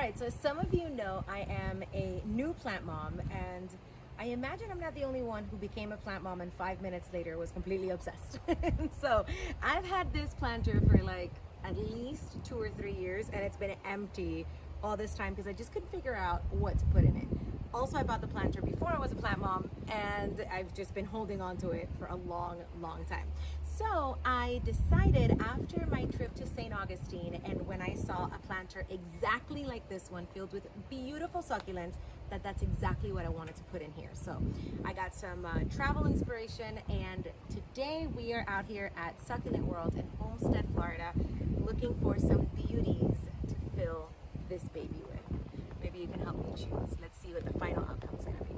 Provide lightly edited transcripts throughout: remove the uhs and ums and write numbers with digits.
right, so as some of you know, I am a new plant mom, and I imagine I'm not the only one who became a plant mom and 5 minutes later was completely obsessed. So I've had this planter for like at least 2 or 3 years, and it's been empty all this time because I just couldn't figure out what to put in it. Also, I bought the planter before I was a plant mom, and I've just been holding on to it for a long time. So I decided after my trip to Saint Augustine, and when I saw a planter exactly like this one filled with beautiful succulents, that's exactly what I wanted to put in here. So I got some travel inspiration, and today we are out here at Succulent World in Homestead, Florida, looking for some beauties to fill this baby with. Maybe you can help me choose. Let's see what the final outcome is going to be.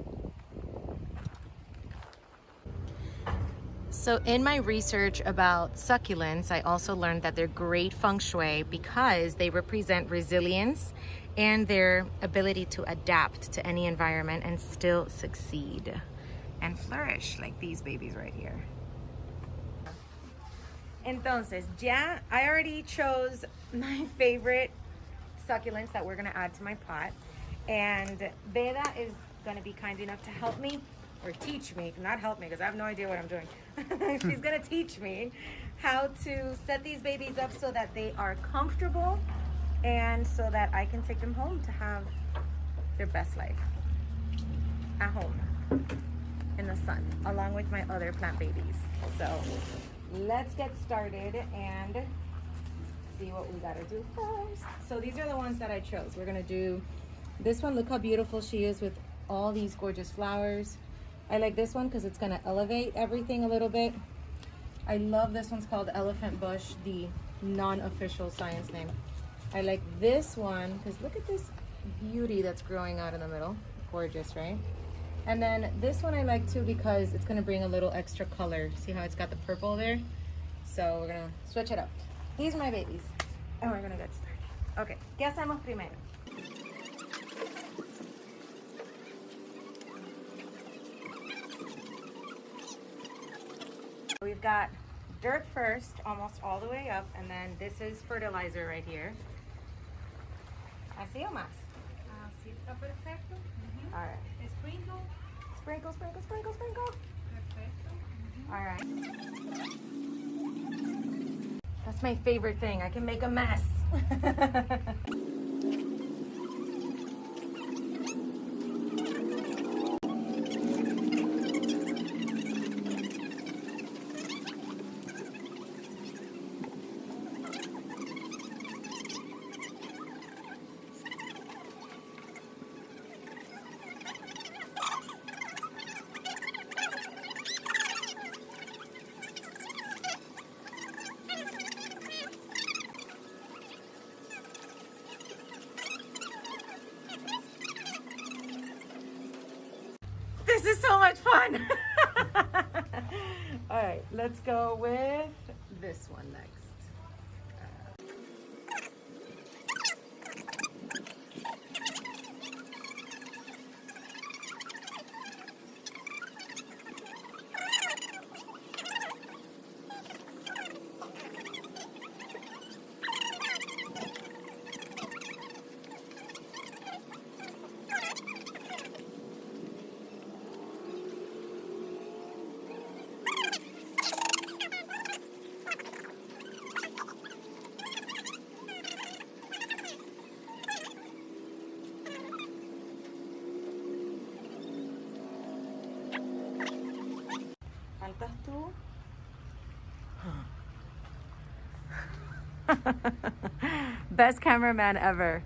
So in my research about succulents, I also learned that they're great feng shui because they represent resilience and their ability to adapt to any environment and still succeed and flourish, like these babies right here. Entonces, I already chose my favorite succulents that we're gonna add to my pot, and Beda is gonna be kind enough to help me, or teach me, not help me because I have no idea what I'm doing. She's gonna teach me how to set these babies up so that they are comfortable and so that I can take them home to have their best life at home in the sun along with my other plant babies. So let's get started and see what we gotta do first. So these are the ones that I chose. We're gonna do this one. Look how beautiful she is with all these gorgeous flowers. I like this one because it's gonna elevate everything a little bit. I love this one's called Elephant Bush, the non-official science name. I like this one because look at this beauty that's growing out in the middle. Gorgeous, right? And then this one I like too because it's gonna bring a little extra color. See how it's got the purple there? So we're gonna switch it up. These are my babies, and we're gonna get started. Okay, ¿qué hacemos primero? We've got dirt first, almost all the way up, and then this is fertilizer right here. ¿Así o más? Así está perfecto. All right. Sprinkle. Sprinkle, sprinkle, sprinkle, sprinkle. Perfecto. All right. That's my favorite thing. I can make a mess. This is so much fun. All right, let's go with this one next. Faltas tú. Best cameraman ever.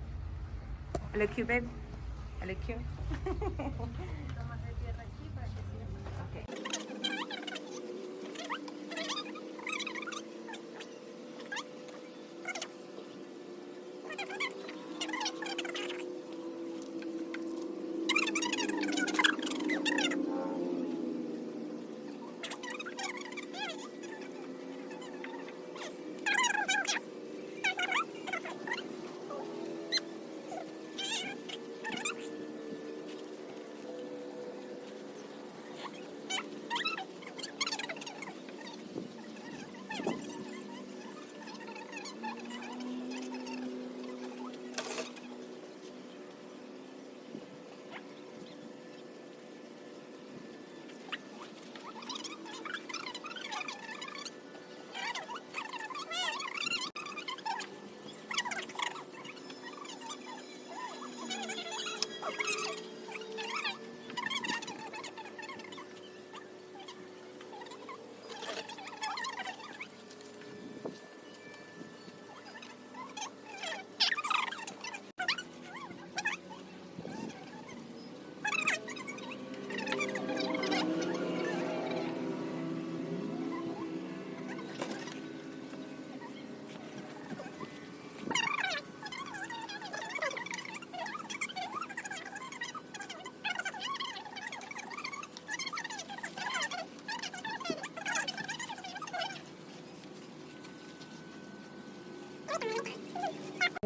I look cute, babe. I look cute. Okay.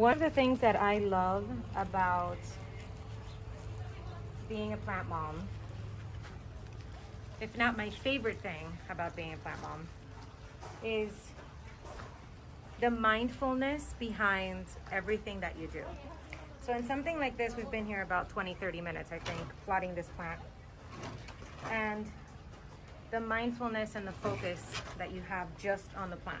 One of the things that I love about being a plant mom, if not my favorite thing about being a plant mom, is the mindfulness behind everything that you do. So in something like this, we've been here about 20-30 minutes, I think, plotting this plant. And the mindfulness and the focus that you have just on the plant,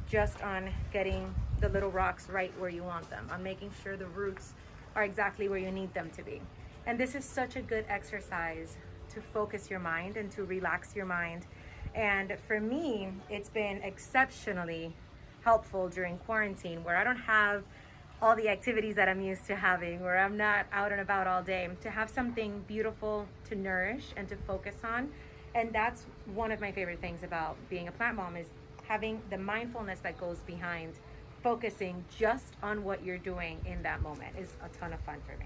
just on getting the little rocks right where you want them, on making sure the roots are exactly where you need them to be. And this is such a good exercise to focus your mind and to relax your mind. And for me, it's been exceptionally helpful during quarantine, where I don't have all the activities that I'm used to having, where I'm not out and about all day, to have something beautiful to nourish and to focus on. And that's one of my favorite things about being a plant mom, is having the mindfulness that goes behind focusing just on what you're doing in that moment is a ton of fun for me.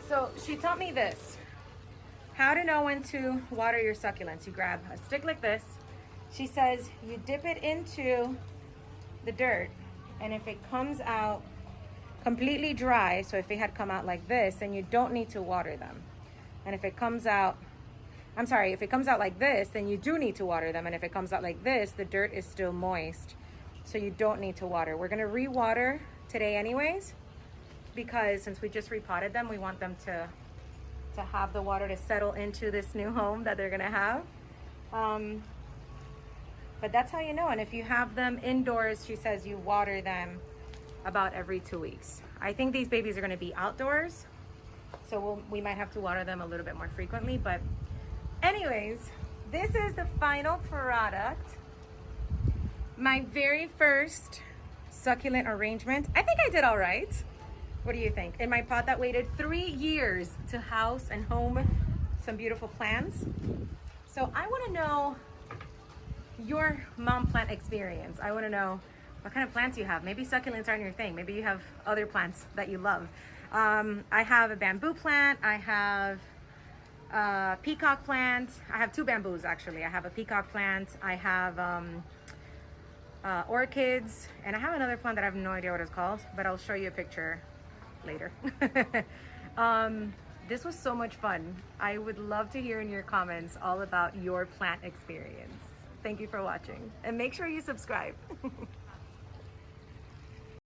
So she taught me this, how to know when to water your succulents. You grab a stick like this. She says you dip it into the dirt, and if it comes out completely dry, so if it had come out like this, then you don't need to water them. And if it comes out, if it comes out like this, then you do need to water them. And if it comes out like this, the dirt is still moist, so you don't need to water. We're gonna re-water today anyways, because since we just repotted them, we want them to have the water to settle into this new home that they're gonna have. But that's how you know. And if you have them indoors, she says you water them about every 2 weeks. I think these babies are gonna be outdoors, so we might have to water them a little bit more frequently. But anyways, this is the final product. My very first succulent arrangement. I think I did all right. What do you think? In my pot that waited 3 years to house and home some beautiful plants. So I want to know your mom plant experience. I want to know what kind of plants you have. Maybe succulents aren't your thing. Maybe you have other plants that you love. I have a bamboo plant. I have a peacock plant. I have 2 bamboos actually. I have a peacock plant. I have orchids, and I have another plant that I have no idea what it's called, but I'll show you a picture later. This was so much fun. I would love to hear in your comments all about your plant experience. Thank you for watching, and make sure you subscribe.